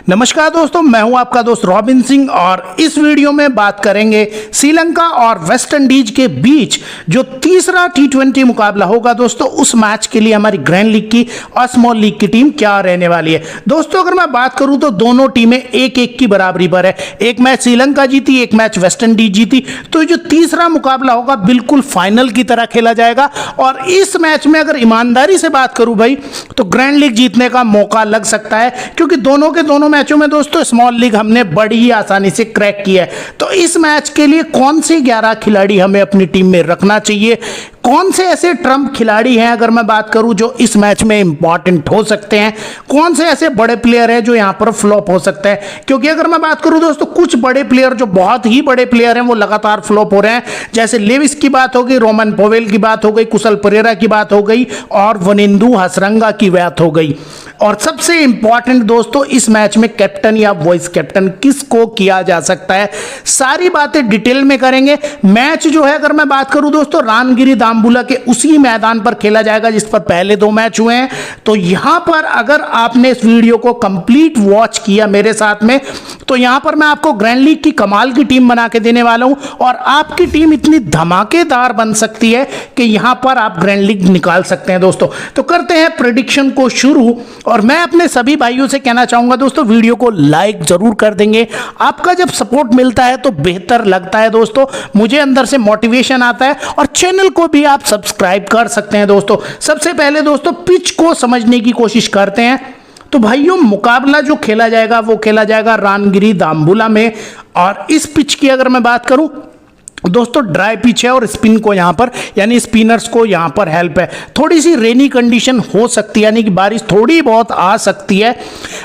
नमस्कार दोस्तों, मैं हूं आपका दोस्त रॉबिन सिंह और इस वीडियो में बात करेंगे श्रीलंका और वेस्ट इंडीज के बीच जो तीसरा टी20 मुकाबला होगा दोस्तों। उस मैच के लिए हमारी ग्रैंड लीग की और स्मॉल लीग की टीम क्या रहने वाली है। दोस्तों अगर मैं बात करूं तो दोनों टीमें एक एक की बराबरी पर है। एक मैच श्रीलंका जीती, एक मैच वेस्ट इंडीज जीती। तो जो तीसरा मुकाबला होगा बिल्कुल फाइनल की तरह खेला जाएगा और इस मैच में अगर ईमानदारी से बात करूं भाई तो ग्रैंड लीग जीतने का मौका लग सकता है, क्योंकि दोनों के दोनों मैचों में दोस्तों स्मॉल लीग हमने बड़ी ही आसानी से क्रैक किया है। तो इस मैच के लिए कौन से 11 खिलाड़ी हमें अपनी टीम में रखना चाहिए, कौन से ऐसे ट्रम्प खिलाड़ी हैं अगर मैं बात करूं जो इस मैच में इंपॉर्टेंट हो सकते हैं, कौन से ऐसे बड़े प्लेयर हैं जो यहां पर फ्लॉप हो सकते हैं। क्योंकि अगर मैं बात करूं दोस्तों कुछ बड़े प्लेयर जो बहुत ही बड़े प्लेयर हैं वो लगातार फ्लॉप हो रहे हैं। जैसे लेविस की बात हो गई, रोमन पोवेल की बात हो गई, कुशल परेरा की बात हो गई और वनिंदु हसरंगा की बात हो गई। और सबसे इंपॉर्टेंट दोस्तों इस मैच में कैप्टन या वाइस कैप्टन किसको किया जा सकता है, सारी बातें डिटेल में करेंगे। मैच जो है अगर मैं बात करूं दोस्तों रानगिरी दाम्बुला के उसी मैदान पर खेला जाएगा जिस पर पहले 2 मैच हुए हैं। तो यहां पर अगर आपने इस वीडियो को कंप्लीट वॉच किया मेरे साथ में तो यहां पर मैं आपको ग्रैंड लीग की कमाल की टीम बना के देने वाला हूं और आपकी टीम इतनी धमाकेदार बन सकती है कि यहां पर आप ग्रैंड लीग निकाल सकते हैं दोस्तों। तो करते हैं प्रेडिक्शन को शुरू और मैं अपने सभी भाइयों से कहना चाहूंगा दोस्तों वीडियो को लाइक जरूर कर देंगे। आपका जब सपोर्ट मिलता है तो बेहतर लगता है दोस्तों, मुझे अंदर से मोटिवेशन आता है और चैनल को भी आप सब्सक्राइब कर सकते हैं दोस्तों। सबसे पहले दोस्तों पिच को समझने की कोशिश करते हैं। तो भाइयों मुकाबला जो खेला जाएगा वो खेला जाएगा रानगिरी दाम्बुला में और इस पिच की अगर मैं बात करूं दोस्तों ड्राई पिच है और स्पिन को यहां पर यानी स्पिनर्स को यहां पर हेल्प है। थोड़ी सी रेनी कंडीशन हो सकती है यानी कि बारिश थोड़ी बहुत आ सकती है।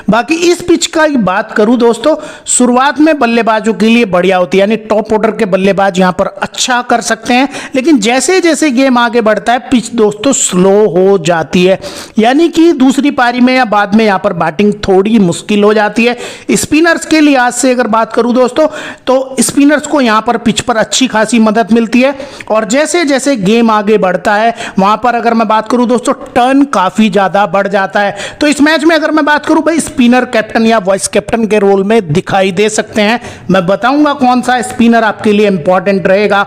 बाकी इस पिच का बात करूं दोस्तों शुरुआत में बल्लेबाजों के लिए बढ़िया होती है यानी टॉप ऑर्डर के बल्लेबाज यहां पर अच्छा कर सकते हैं, लेकिन जैसे जैसे गेम आगे बढ़ता है पिच दोस्तों स्लो हो जाती है यानी कि दूसरी पारी में या बाद में यहां पर बैटिंग थोड़ी मुश्किल हो जाती है। स्पिनर्स के लिहाज से अगर बात करूं दोस्तों तो स्पिनर्स को यहां पर पिच पर अच्छी खासी मदद मिलती है और जैसे जैसे गेम आगे बढ़ता है वहां पर अगर मैं बात करूं दोस्तों टर्न काफी ज्यादा बढ़ जाता है। तो इस मैच में अगर मैं बात करूं भाई स्पिनर कैप्टन या वाइस कैप्टन के रोल में दिखाई दे सकते हैं। मैं बताऊंगा कौन सा स्पिनर आपके लिए इंपॉर्टेंट रहेगा।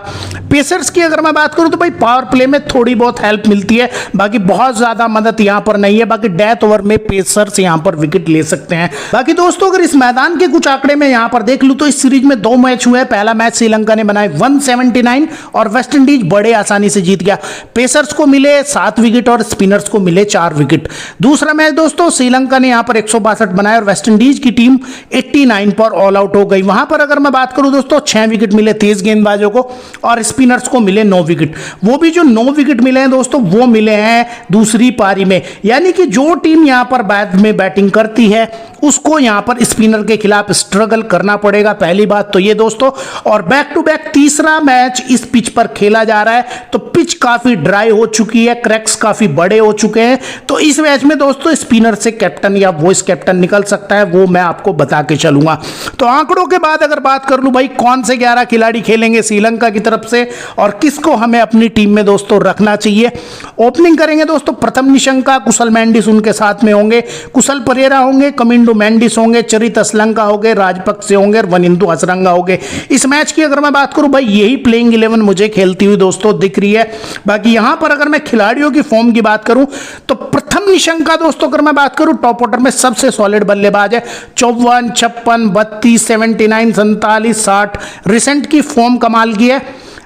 पेसर्स की अगर मैं बात करूं तो भाई पावर प्ले में थोड़ी बहुत हेल्प मिलती है, बाकी बहुत ज्यादा मदद यहां पर नहीं है। बाकी डेथ ओवर में पेसर्स यहां पर विकेट ले सकते हैं। बाकी दोस्तों अगर इस मैदान के कुछ आंकड़े में यहां पर देख लूं तो इस सीरीज में 2 मैच हुए हैं। पहला मैच श्रीलंका ने बनाए 179 और वेस्ट इंडीज बड़े आसानी से जीत गया। पेसर्स को मिले 7 विकेट और स्पिनर्स को मिले 4 विकेट। दूसरा मैच दोस्तों श्रीलंका ने यहां पर 162 बनाए और वेस्ट इंडीज की टीम 89 पर ऑल आउट हो गई। वहां पर अगर मैं बात करूं दोस्तों 6 विकेट मिले तेज गेंदबाजों को और स्पिनर्स को मिले 9 विकेट। वो भी जो 9 विकेट मिले हैं दोस्तों वो मिले हैं दूसरी पारी में, यानी कि जो टीम यहां पर बाद में बैटिंग करती है उसको यहां पर स्पिनर के खिलाफ स्ट्रगल करना पड़ेगा। पहली बात तो ये दोस्तों, और बैक टू बैक तीसरा मैच इस पिच पर खेला जा रहा है तो पिच काफी ड्राई हो चुकी है, क्रैक्स काफी बड़े हो चुके हैं। तो इस मैच में दोस्तों स्पिनर से कैप्टन या वॉइस कैप्टन निकल सकता है, वो मैं आपको बता के चलूंगा। तो आंकड़ों के बाद अगर बात कर लूं भाई कौन से 11 खिलाड़ी खेलेंगे श्रीलंका की तरफ से और किसको हमें अपनी टीम में दोस्तों रखना चाहिए। ओपनिंग करेंगे दोस्तों प्रथम निशंका, कुशल मेंडिस उनके साथ में होंगे, कुशल परेरा होंगे, कमिंडो मेंडिस होंगे, चरित असलंका होंगे, राजपक्षे होंगे और वनिंदु हसरंगा होंगे। इस मैच की अगर मैं बात करूं भाई यही प्लेइंग 11 मुझे खेलती हुई दोस्तों दिख रही है। बाकी यहां पर अगर मैं खिलाड़ियों की फॉर्म की बात करूं तो प्रथम निशंका दोस्तों अगर मैं बात करूं टॉप ऑर्डर में सबसे सॉलिड बल्लेबाज है। 54, 56, 32, 79, 47, 60 रिसेंट की फॉर्म कमाल की है।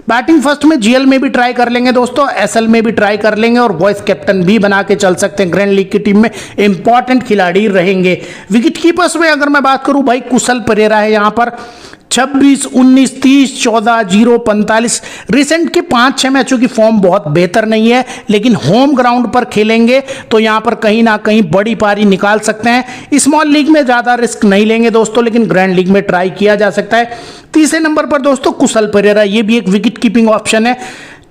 बैटिंग फर्स्ट में जीएल में भी ट्राई कर लेंगे दोस्तों, एसएल में भी ट्राई कर लेंगे और वॉइस कैप्टन भी बना के चल सकते हैं। ग्रैंड लीग की टीम में इंपॉर्टेंट खिलाड़ी रहेंगे। विकेट कीपर्स में अगर मैं बात करूं भाई कुशल परेरा है यहां पर 26, 19, 30, 14, 0, 45 रिसेंट के 5-6 मैचों की फॉर्म बहुत बेहतर नहीं है, लेकिन होम ग्राउंड पर खेलेंगे तो यहां पर कहीं ना कहीं बड़ी पारी निकाल सकते हैं। स्मॉल लीग में ज़्यादा रिस्क नहीं लेंगे दोस्तों, लेकिन ग्रैंड लीग में ट्राई किया जा सकता है। तीसरे नंबर पर दोस्तों कुशल परेरा, ये भी एक विकेट कीपिंग ऑप्शन है।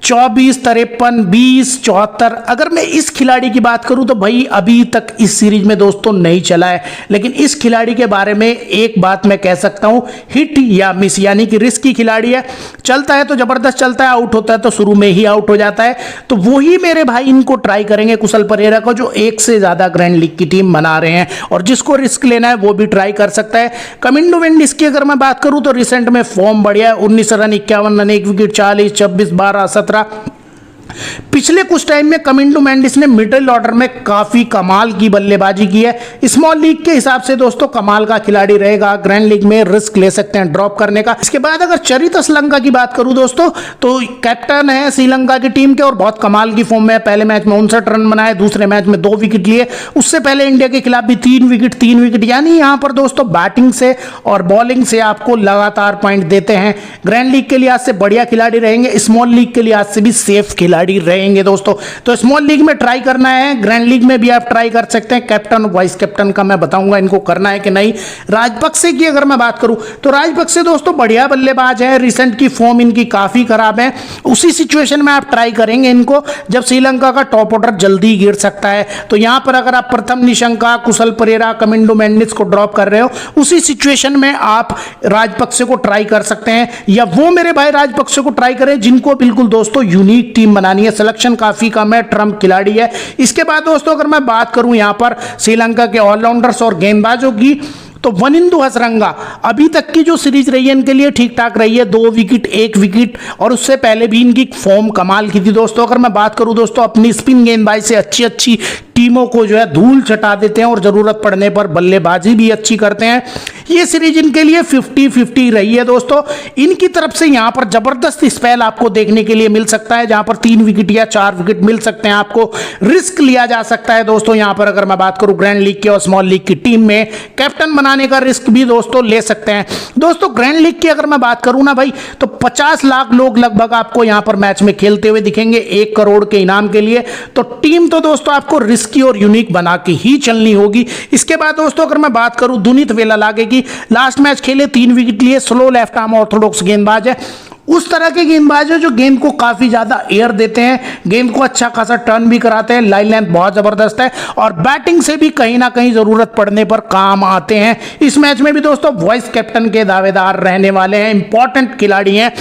24, 53, 20, 74। अगर मैं इस खिलाड़ी की बात करूं तो भाई अभी तक इस सीरीज में दोस्तों नहीं चला है, लेकिन इस खिलाड़ी के बारे में एक बात मैं कह सकता हूं, हिट या मिस, यानी कि रिस्की खिलाड़ी है। चलता है तो जबरदस्त चलता है, आउट होता है तो शुरू में ही आउट हो जाता है। तो वही मेरे भाई इनको ट्राई करेंगे कुशल परेरा को, जो एक से ज्यादा ग्रैंड लीग की टीम बना रहे हैं, और जिसको रिस्क लेना है वो भी ट्राई कर सकता है। कमिंडो मेंडिस की अगर मैं बात करूं तो रिसेंट में फॉर्म बढ़िया है, 19 रन, 51 रन, 1 विकेट, 40, 26, 12, 17। पिछले कुछ टाइम में कमिंडो मेंडिस ने मिडिल ऑर्डर में काफी कमाल की बल्लेबाजी की है। स्मॉल लीग के हिसाब से दोस्तों कमाल का खिलाड़ी रहेगा, ग्रैंड लीग में रिस्क ले सकते हैं ड्रॉप करने का। इसके बाद अगर चरित श्रीलंका की बात करूं दोस्तों, तो कैप्टन है श्रीलंका की टीम के और बहुत कमाल की फॉर्म में है। पहले मैच में 59 रन बनाए, दूसरे मैच में 2 विकेट लिए, उससे पहले इंडिया के खिलाफ भी 3 विकेट। यानी यहां पर दोस्तों बैटिंग से और बॉलिंग से आपको लगातार पॉइंट देते हैं। ग्रैंड लीग के लिहाज से बढ़िया खिलाड़ी रहेंगे, स्मॉल लीग के लिहाज से भी सेफ खिलाड़ी रहेंगे दोस्तों। तो स्मॉल लीग में ट्राई करना है, ग्रैंड लीग में भी आप ट्राई कर सकते हैं। कैप्टन और वाइस कैप्टन का मैं बताऊंगा इनको करना है कि नहीं। राजपक्षे की अगर मैं बात करूं तो राजपक्षे दोस्तों बढ़िया बल्लेबाज है, रिसेंट की फॉर्म इनकी काफी खराब है। उसी सिचुएशन में आप ट्राई करेंगे इनको जब श्रीलंका का टॉप ऑर्डर जल्दी गिर सकता है। तो यहां पर अगर आप प्रथम निशंका, कुशल परेरा, कमिंडो मेंडिस को ड्रॉप कर रहे हो, उसी सिचुएशन में आप राजपक्षे को ट्राई कर सकते हैं, या वो मेरे भाई राजपक्षे को ट्राई करें जिनको बिल्कुल दोस्तों यूनिक टीम बनानी है। सिलेक्शन काफी कम है, ट्रम्प खिलाड़ी है। इसके बाद दोस्तों अगर मैं बात करूं यहां पर श्रीलंका के ऑलराउंडर्स और गेंदबाजों की, तो वनिंदु हसरंगा अभी तक की जो सीरीज रही है इनके लिए ठीक ठाक रही है, 2 विकेट, 1 विकेट, और उससे पहले भी इनकी फॉर्म कमाल की थी दोस्तों। अगर मैं बात करूं दोस्तों अपनी स्पिन गेंदबाजी से अच्छी टीमों को जो है धूल चटा देते हैं और जरूरत पड़ने पर बल्लेबाजी भी अच्छी करते हैं। ये सीरीज इनके लिए 50-50 रही है दोस्तों। इनकी तरफ से यहां पर जबरदस्त स्पेल आपको देखने के लिए मिल सकता है, जहां पर 3 विकेट या 4 विकेट मिल सकते हैं आपको। रिस्क लिया जा सकता है दोस्तों यहां पर। अगर मैं बात करूं ग्रैंड लीग के और स्मॉल लीग की टीम में, कैप्टन बनाने का रिस्क भी दोस्तों ले सकते हैं। दोस्तों ग्रैंड लीग की अगर मैं बात करूं ना भाई, तो 50 लाख लोग लगभग आपको यहां पर मैच में खेलते हुए दिखेंगे 1 करोड़ के इनाम के लिए। तो टीम तो दोस्तों आपको रिस्की और यूनिक बना के ही चलनी होगी। इसके बाद दोस्तों अगर मैं बात करूं दुनीत वेलालागे की, लास्ट मैच खेले 3 विकेट लिए, स्लो लेफ्ट आर्म ऑर्थोडॉक्स गेंदबाज है। उस तरह के गेंदबाज है जो गेंद को काफी ज्यादा एयर देते हैं, गेंद को अच्छा खासा टर्न भी कराते हैं, लाइन लेंथ बहुत जबरदस्त है, और बैटिंग से भी कहीं ना कहीं जरूरत पड़ने पर काम आते हैं। इस मैच में भी दोस्तों वाइस कैप्टन के दावेदार रहने वाले हैं, इंपॉर्टेंट खिलाड़ी हैं।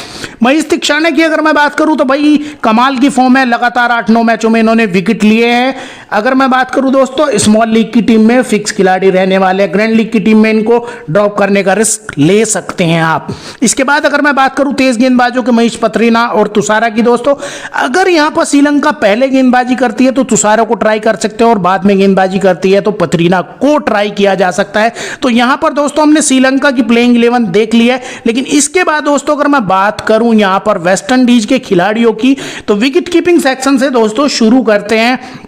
महेश तीक्षाने की अगर मैं बात करूं तो भाई कमाल की फॉर्म है, लगातार 8-9 मैचों में इन्होंने विकेट लिए हैं। अगर मैं बात करूं दोस्तों स्मॉल लीग की टीम में फिक्स खिलाड़ी रहने वाले हैं, ग्रैंड लीग की टीम में इनको ड्रॉप करने का रिस्क ले सकते हैं आप। इसके बाद अगर मैं बात करूं तेज गेंदबाजों के महेश पथरीना और तुषारा की, दोस्तों अगर यहां पर श्रीलंका पहले गेंदबाजी करती है तो तुषारा को ट्राई कर सकते हो, और बाद में गेंदबाजी करती है तो पथरीना को ट्राई किया जा सकता है। तो यहां पर दोस्तों हमने श्रीलंका की प्लेइंग 11 देख ली है। लेकिन इसके बाद दोस्तों अगर मैं बात करूं यहां पर वेस्ट इंडीज के खिलाड़ियों की, तो विकेट कीपिंग सेक्शन से दोस्तों शुरू करते हैं।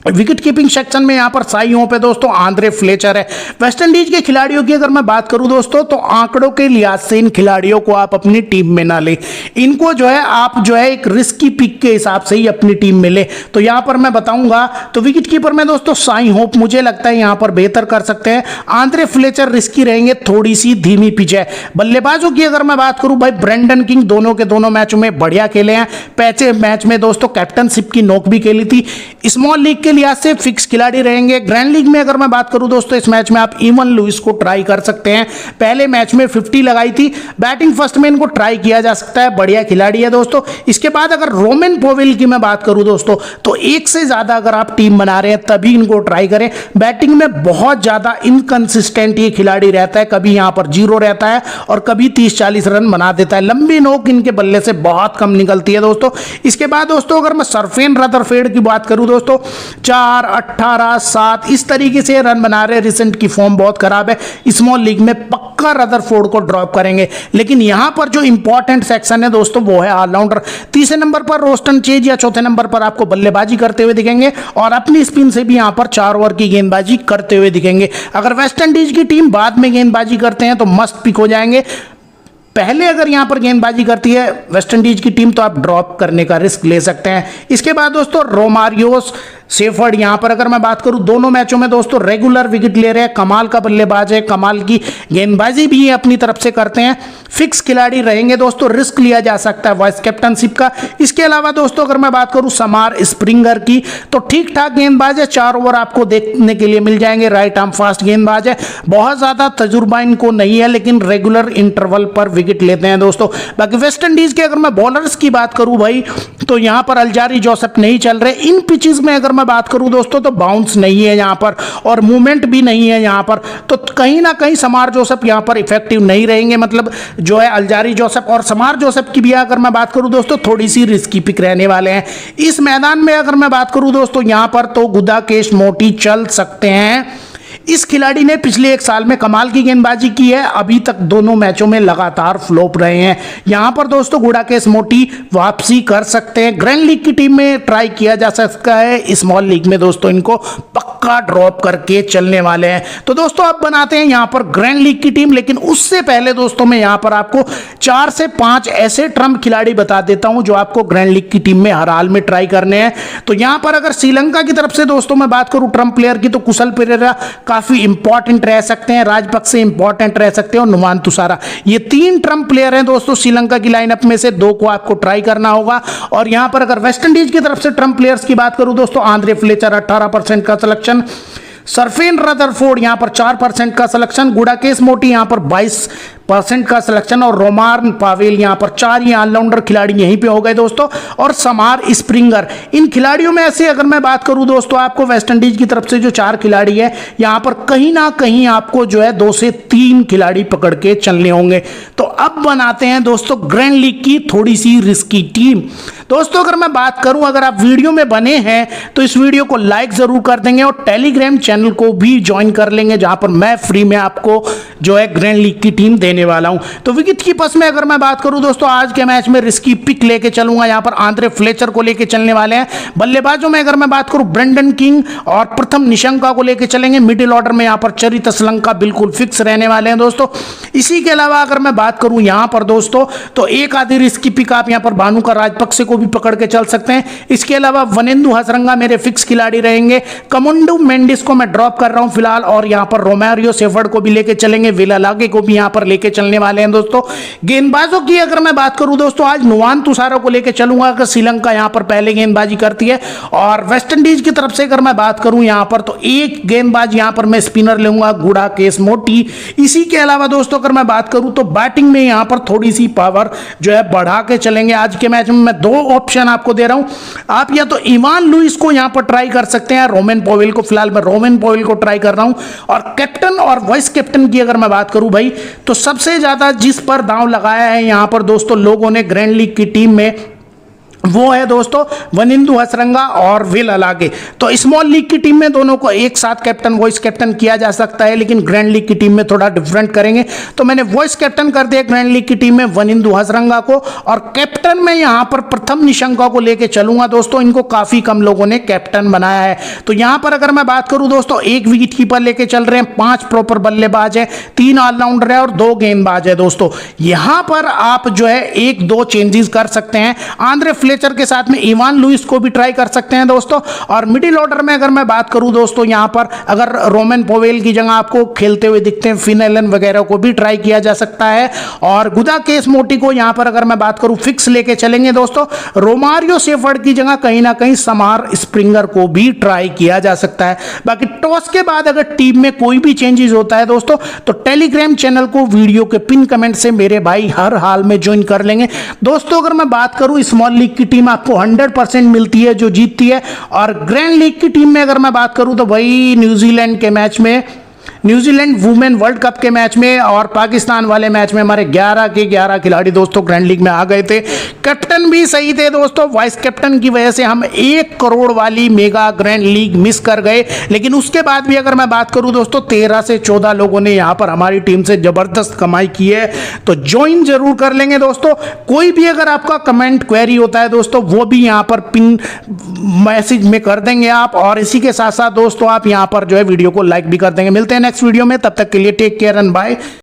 विकेट कीपिंग सेक्शन में यहां पर साइयों पे दोस्तों आंद्रे फ्लेचर है। वेस्ट इंडीज के खिलाड़ियों की अगर मैं बात करूं दोस्तों, तो आंकड़ों के लिहाज से इन खिलाड़ियों को आप अपनी टीम में ना ले, इनको जो है आप जो है एक रिस्की पिक के हिसाब से ही अपनी टीम में ले। तो यहां पर मैं बताऊंगा, तो विकेट कीपर में दोस्तों साई होप मुझे लगता है यहां पर बेहतर कर सकते हैं। आंद्रे फ्लेचर रिस्की रहेंगे, थोड़ी सी धीमी पिच है। बल्लेबाजों की अगर मैं बात करूं भाई, ब्रेंडन किंग दोनों के दोनों मैचों में बढ़िया खेले हैं। पहले मैच में दोस्तों कैप्टनशिप की नोक भी खेली थी। स्मॉल लीग के लिहाज से फिक्स खिलाड़ी रहेंगे। ग्रैंड लीग में अगर मैं बात करूं दोस्तों, इस मैच में आप इवन लुइस को ट्राई कर सकते हैं, पहले मैच में 50 लगाई थी। बैटिंग फर्स्ट में इनको ट्राई किया जा सकता है, बढ़िया खिलाड़ी है दोस्तों। इसके बाद अगर रोमन पोवेल की मैं बात करूं दोस्तों, तो एक से ज्यादा अगर आप टीम बना रहे हैं तभी इनको ट्राई करें। बैटिंग में बहुत ज्यादा इनकंसिस्टेंट ये खिलाड़ी रहता है, कभी यहां पर 0 रहता है और कभी 30-40 रन बना देता है। लंबी नोक इनके बल्ले से बहुत कम निकलती है दोस्तों। इसके बाद दोस्तों अगर मैं सरफेन रदरफोर्ड की बात करूं दोस्तों, 4, 18, 7 इस तरीके से रन बना रहे। रिसेंट की फॉर्म बहुत खराब है, स्मॉल लीग में पक्का रदरफोर्ड को ड्रॉप करेंगे। लेकिन यहां पर जो इंपॉर्टेंट सेक्शन है दोस्तों वो है ऑलराउंडर। तीसरे नंबर पर रोस्टन चेज या चौथे नंबर पर आपको बल्लेबाजी करते हुए दिखेंगे, और अपनी स्पिन से भी यहां पर 4 ओवर की गेंदबाजी करते हुए दिखेंगे। अगर वेस्ट इंडीज की टीम बाद में गेंदबाजी करते हैं तो मस्त पिक हो जाएंगे। पहले अगर यहां पर गेंदबाजी करती है वेस्ट इंडीज की टीम तो आप ड्रॉप करने का रिस्क ले सकते हैं। इसके बाद दोस्तों रोमारियोस सेफर्ड यहाँ पर अगर मैं बात करूं दोनों मैचों में दोस्तों रेगुलर विकेट ले रहे हैं, कमाल का बल्लेबाज है, कमाल की गेंदबाजी भी अपनी तरफ से करते हैं, फिक्स खिलाड़ी रहेंगे दोस्तों, रिस्क लिया जा सकता है वाइस कैप्टनशिप का। इसके अलावा दोस्तों अगर मैं बात करूं समार स्प्रिंगर की तो ठीक ठाक गेंदबाज है, 4 ओवर आपको देखने के लिए मिल जाएंगे, राइट आर्म फास्ट गेंदबाज है, बहुत ज्यादा तजुर्बा इनको नहीं है लेकिन रेगुलर इंटरवल पर विकेट लेते हैं दोस्तों। बाकी वेस्ट इंडीज के अगर मैं बॉलर्स की बात करूं भाई तो यहां पर अल्जारी जोसेफ नहीं चल रहे। इन पिचेस में अगर मैं बात करूं दोस्तों तो बाउंस नहीं है यहां पर और मूवमेंट भी नहीं है यहां पर, तो कहीं ना कहीं समार जोसेफ यहां पर इफेक्टिव नहीं रहेंगे, मतलब जो है अल्जारी जोसेफ और समार जोसेफ की भी अगर मैं बात करूं दोस्तों थोड़ी सी रिस्की पिक रहने वाले हैं। इस मैदान में अगर मैं बात करूं दोस्तों यहां पर तो गुडाकेश मोटी चल सकते हैं। इस खिलाड़ी ने पिछले 1 साल में कमाल की गेंदबाजी की है, अभी तक दोनों मैचों में लगातार फ्लॉप रहे हैं। यहां पर दोस्तों गुडाकेश मोटी वापसी कर सकते हैं, ग्रैंड लीग की टीम में ट्राई किया जा सकता है, स्मॉल लीग में दोस्तों इनको पक्का ड्रॉप करके चलने वाले हैं। तो दोस्तों अब बनाते हैं यहां पर ग्रैंड लीग की टीम, लेकिन उससे पहले दोस्तों मैं यहां पर आपको 4 से 5 ऐसे ट्रम्प खिलाड़ी बता देता हूं जो आपको ग्रैंड लीग की टीम में हर हाल में ट्राई करने हैं। तो यहां पर अगर श्रीलंका की तरफ से दोस्तों मैं बात करूं ट्रम्प प्लेयर की तो कुशल पेरेरा काफी इंपॉर्टेंट रह सकते हैं, राजपक्षे इंपॉर्टेंट रह सकते हैं और नुमान तुषारा, ये 3 ट्रम्प प्लेयर हैं दोस्तों श्रीलंका की लाइनअप में से 2 को आपको ट्राई करना होगा। और यहां पर अगर वेस्ट इंडीज की तरफ से ट्रम्प प्लेयर्स की बात करूं दोस्तों आंद्रे फ्लेचर 18% का सिलेक्शन, सरफेन रदरफोर्ड यहां पर 4% का सिलेक्शन, गुडाकेश मोटी यहां पर 22% का सिलेक्शन और रोमान पावेल यहां पर 4 ही ऑलराउंडर खिलाड़ी यहीं पे हो गए दोस्तों, और समार स्प्रिंगर। इन खिलाड़ियों में से अगर मैं बात करूं दोस्तों आपको वेस्ट इंडीज की तरफ से जो 4 खिलाड़ी है यहां पर कहीं ना कहीं आपको जो है 2 से 3 खिलाड़ी पकड़ के चलने होंगे। तो अब बनाते हैं दोस्तों ग्रैंड लीग की थोड़ी सी रिस्की टीम। दोस्तों अगर मैं बात करूं अगर आप वीडियो में बने हैं तो इस वीडियो को लाइक जरूर कर देंगे और टेलीग्राम चैनल को भी ज्वाइन कर लेंगे जहां पर मैं फ्री में आपको जो है ग्रैंड लीग की टीम देने वाला हूं। तो विकेट कीपर्स में अगर मैं बात करूं दोस्तों आज के मैच में रिस्की पिक लेके चलूंगा, यहां पर आंद्रे फ्लेचर को लेके चलने वाले हैं। बल्लेबाजों में अगर मैं बात करूं ब्रेंडन किंग और प्रथम निशंका को लेके चलेंगे। मिडिल ऑर्डर में यहां पर चरित श्रीलंका बिल्कुल फिक्स रहने वाले हैं दोस्तों। इसी के अलावा अगर मैं बात करूं यहां पर दोस्तों तो एक आधी रिस्की पिक आप यहां पर भानुका राजपक्षे को भी पकड़ के चल सकते हैं। इसके अलावा वनेंदु हसरंगा मेरे फिक्स खिलाड़ी रहेंगे। कमुंडू मेंडिस को मैं ड्रॉप कर रहा हूं फिलहाल और यहां पर रोमारियो सेफर्ड को भी लेके चलेंगे, विलालागे को भी यहां पर लेके चलने वाले हैं दोस्तों। गेंदबाजों की अगर मैं बात करूं दोस्तों आज नुवान तुषारा को लेके चलूंगा अगर श्रीलंका यहां पर पहले गेंदबाजी करती है। और वेस्ट इंडीज की तरफ से अगर मैं बात करूं यहां पर तो एक गेंदबाज यहां पर मैं स्पिनर लूंगा गुडाकेश मोटी। इसी के अलावा दोस्तों अगर मैं बात करूं तो बैटिंग में यहां पर थोड़ी सी पावर जो है बढ़ा के चलेंगे। आज के मैच में मैं 2 ऑप्शन आपको दे रहा हूं, आप या तो इवान लुइस को यहां पर ट्राई कर सकते हैं, रोमेन पॉवेल को, फिलहाल मैं रोमेन पॉवेल को ट्राई कर रहा हूं। और कैप्टन और वाइस कैप्टन की अगर मैं बात करूं भाई तो सबसे ज्यादा जिस पर दांव लगाया है यहां पर दोस्तों लोगों ने ग्रैंड लीग की टीम में वो है दोस्तों वनिंदु हसरंगा और विलालागे। तो स्मॉल लीग की टीम में दोनों को एक साथ कैप्टन वॉइस कैप्टन किया जा सकता है, लेकिन ग्रैंड लीग की टीम में थोड़ा डिफरेंट करेंगे। तो मैंने वॉइस कैप्टन कर दिया ग्रैंड लीग की टीम में वनिंदु हसरंगा को, और कैप्टन में यहां पर प्रथम निशंका को लेकर चलूंगा दोस्तों। इनको काफी कम लोगों ने कैप्टन बनाया है। तो यहां पर अगर मैं बात करूं दोस्तों 1 विकेट कीपर लेके चल रहे हैं, 5 प्रॉपर बल्लेबाज है, 3 ऑलराउंडर है और 2 गेंदबाज है दोस्तों। यहां पर आप जो है 1-2 चेंजेस कर सकते हैं। आंद्रे फ्लेचर के साथ में इवान लुइस को भी ट्राई कर सकते हैं दोस्तों। और मिडिल ऑर्डर में अगर मैं बात करूं दोस्तों यहां पर अगर रोमन पोवेल की जगह आपको खेलते हुए दिखते हैं फिन एलन वगैरह को भी ट्राई किया जा सकता है। और गुडाकेश मोटी को यहां पर अगर मैं बात करूं फिक्स लेके चलेंगे दोस्तों। रोमारियो सेफर्ड की जगह कहीं ना कहीं समार स्प्रिंगर को भी ट्राई किया जा सकता है। बाकी टॉस के बाद अगर टीम में कोई भी चेंजेस होता है दोस्तों तो टेलीग्राम चैनल को वीडियो के पिन कमेंट से मेरे भाई हर हाल में ज्वाइन कर लेंगे दोस्तों। अगर मैं बात करूं स्मॉल लीग की टीम आपको 100% मिलती है जो जीतती है। और ग्रैंड लीग की टीम में अगर मैं बात करूं तो भाई न्यूजीलैंड के मैच में, न्यूजीलैंड वुमेन वर्ल्ड कप के मैच में और पाकिस्तान वाले मैच में हमारे 11 के 11 खिलाड़ी दोस्तों ग्रैंड लीग में आ गए थे। कैप्टन भी सही थे दोस्तों, वाइस कैप्टन की वजह से हम 1 करोड़ वाली मेगा ग्रैंड लीग मिस कर गए। लेकिन उसके बाद भी अगर मैं बात करूं दोस्तों 13 से 14 लोगों ने यहां पर हमारी टीम से जबरदस्त कमाई की है। तो ज्वाइन जरूर कर लेंगे दोस्तों। कोई भी अगर आपका कमेंट क्वेरी होता है दोस्तों वो भी यहां पर पिन मैसेज में कर देंगे आप। और इसी के साथ साथ दोस्तों आप यहां पर जो है वीडियो को लाइक भी कर देंगे। मिलते हैं नेक्स्ट वीडियो में, तब तक के लिए टेक केयर एंड बाय।